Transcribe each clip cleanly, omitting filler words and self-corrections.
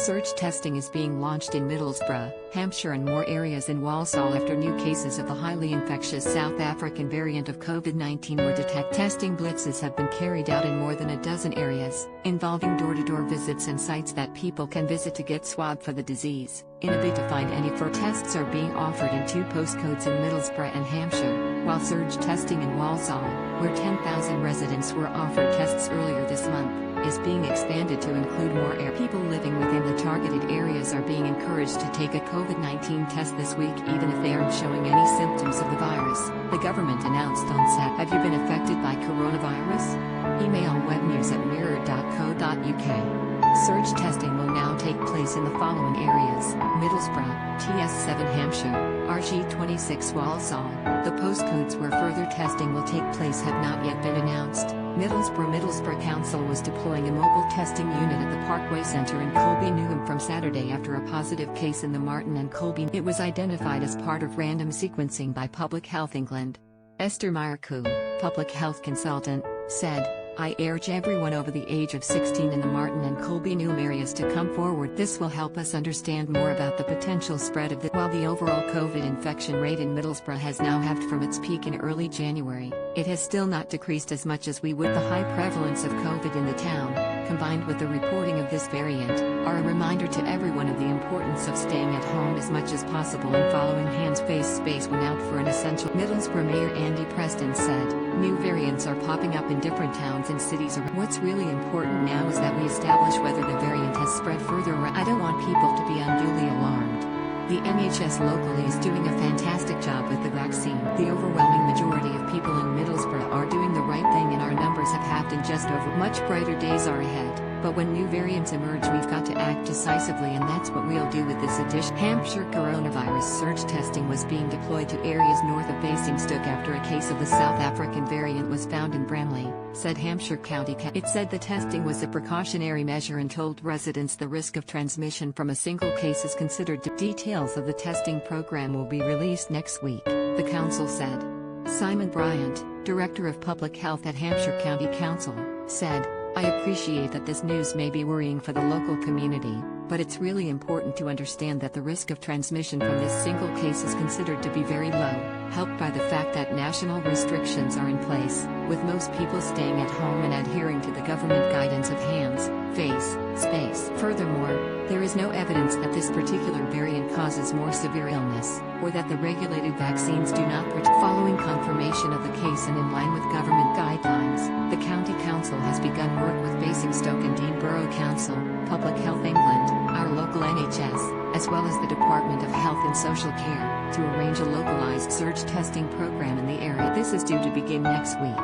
Surge testing is being launched in Middlesbrough, Hampshire and more areas in Walsall after new cases of the highly infectious South African variant of COVID-19 were detected. Testing blitzes have been carried out in more than a dozen areas, involving door-to-door visits and sites that people can visit to get swabbed for the disease. In a bid to find any further tests are being offered in 2 postcodes in Middlesbrough and Hampshire, while surge testing in Walsall, where 10,000 residents were offered tests earlier this month, is being expanded to include more people living within the targeted areas are being encouraged to take a COVID-19 test this week even if they aren't showing any symptoms of the virus, the government announced on Saturday. Have you been affected by coronavirus? Email webnews@mirror.co.uk. Surge testing will now take place in the following areas: Middlesbrough, TS7 Hampshire, RG26 Walsall. The postcodes where further testing will take place have not yet been announced. Middlesbrough Council was deploying a mobile testing unit at the Parkway Centre in Colby Newham from Saturday after a positive case in the Martin and Colby. It was identified as part of random sequencing by Public Health England. Esther Myerku, public health consultant, said, "I urge everyone over the age of 16 in the Martin and Colby Newham areas to come forward. This will help us understand more about the potential spread of the." While the overall COVID infection rate in Middlesbrough has now halved from its peak in early January, it has still not decreased as much as we would. The high prevalence of COVID in the town, combined with the reporting of this variant, are a reminder to everyone of the importance of staying at home as much as possible and following hands-face space when out for an essential. Middlesbrough Mayor Andy Preston said, "New variants are popping up in different towns and cities. What's really important now is that we establish whether the variant has spread further around. I don't want people to be unduly alarmed. The NHS locally is doing a fantastic job with the vaccine. The overwhelming majority of people in Middlesbrough are doing the right thing and our numbers have halved in just over. Much brighter days are ahead. But when new variants emerge we've got to act decisively and that's what we'll do with this edition." Hampshire coronavirus surge testing was being deployed to areas north of Basingstoke after a case of the South African variant was found in Bramley, said Hampshire County. It said the testing was a precautionary measure and told residents the risk of transmission from a single case is considered. Details of the testing program will be released next week, the council said. Simon Bryant, Director of Public Health at Hampshire County Council, said, "I appreciate that this news may be worrying for the local community, but it's really important to understand that the risk of transmission from this single case is considered to be very low, helped by the fact that national restrictions are in place, with most people staying at home and adhering to the government guidance of hands, face, space. Furthermore, there is no evidence that this particular variant causes more severe illness, or that the regulated vaccines do not protect." Following confirmation of the case and in line with government guidelines, the County Council has begun work with Basingstoke and Dean Borough Council, Public Health England, our local NHS, as well as the Department of Health and Social Care, to arrange a localized surge testing program in the area. This is due to begin next week.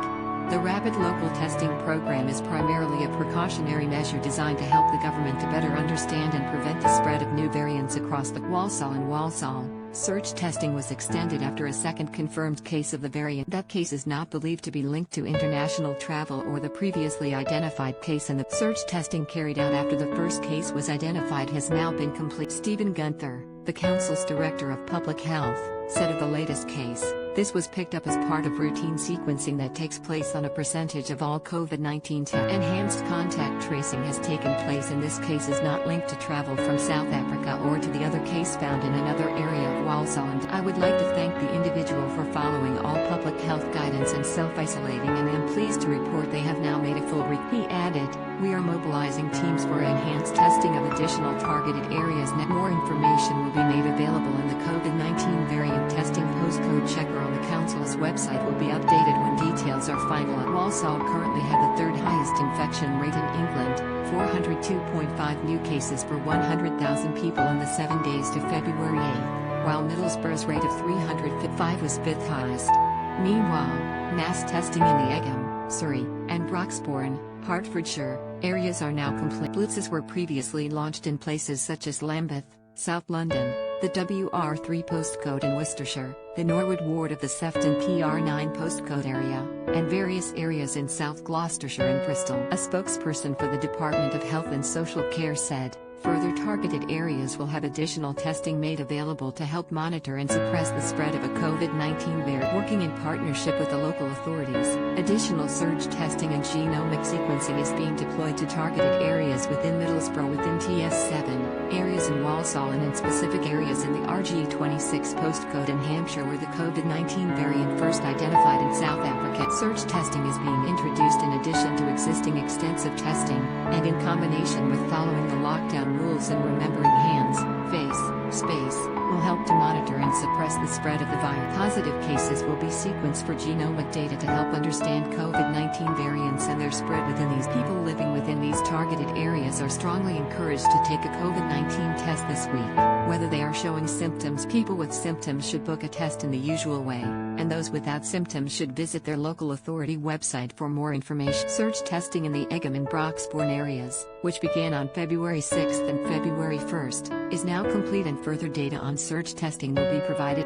The rapid local testing program is primarily a precautionary measure designed to help the government to better understand and prevent the spread of new variants across the Walsall. Surge testing was extended after a second confirmed case of the variant. That case is not believed to be linked to international travel or the previously identified case, and the surge testing carried out after the first case was identified has now been complete. Stephen Gunther, the council's director of public health, said of the latest case, "This was picked up as part of routine sequencing that takes place on a percentage of all COVID-19 tests. Enhanced contact tracing has taken place and this case is not linked to travel from South Africa or to the other case found in another area of Walsall. And I would like to thank the individual for following all public health guidance and self-isolating, and am pleased to report they have now made a full He added, "We are mobilizing teams for enhanced testing of additional targeted areas. More information will be made available in the COVID-19 variant testing postcode checker on the council's website will be updated when details are final." Walsall currently had the third highest infection rate in England, 402.5 new cases per 100,000 people in the 7 days to February 8, while Middlesbrough's rate of 305 was fifth highest. Meanwhile, mass testing in the Egham, Surrey, and Broxbourne, Hertfordshire, areas are now complete. Blitzes were previously launched in places such as Lambeth, South London, the WR3 postcode in Worcestershire, the Norwood ward of the Sefton PR9 postcode area, and various areas in South Gloucestershire and Bristol. A spokesperson for the Department of Health and Social Care said, "Further targeted areas will have additional testing made available to help monitor and suppress the spread of a COVID-19 variant." Working in partnership with the local authorities, additional surge testing and genomic sequencing is being deployed to targeted areas within Middlesbrough within TS7. areas in Walsall and in specific areas in the RG26 postcode in Hampshire where the COVID-19 variant first identified in South Africa. Surge testing is being introduced in addition to existing extensive testing, and in combination with following the lockdown rules and remembering hands, face, space, will help to monitor and suppress the spread of the virus. Positive cases will be sequenced for genomic data to help understand COVID-19 variants and their spread within these. People living within these targeted areas are strongly encouraged to take a COVID-19 test this week. Whether they are showing symptoms, people with symptoms should book a test in the usual way, and those without symptoms should visit their local authority website for more information. Surge testing in the Egham and Broxbourne areas, which began on February 6th and February 1st, is now complete, and further data on surge testing will be provided.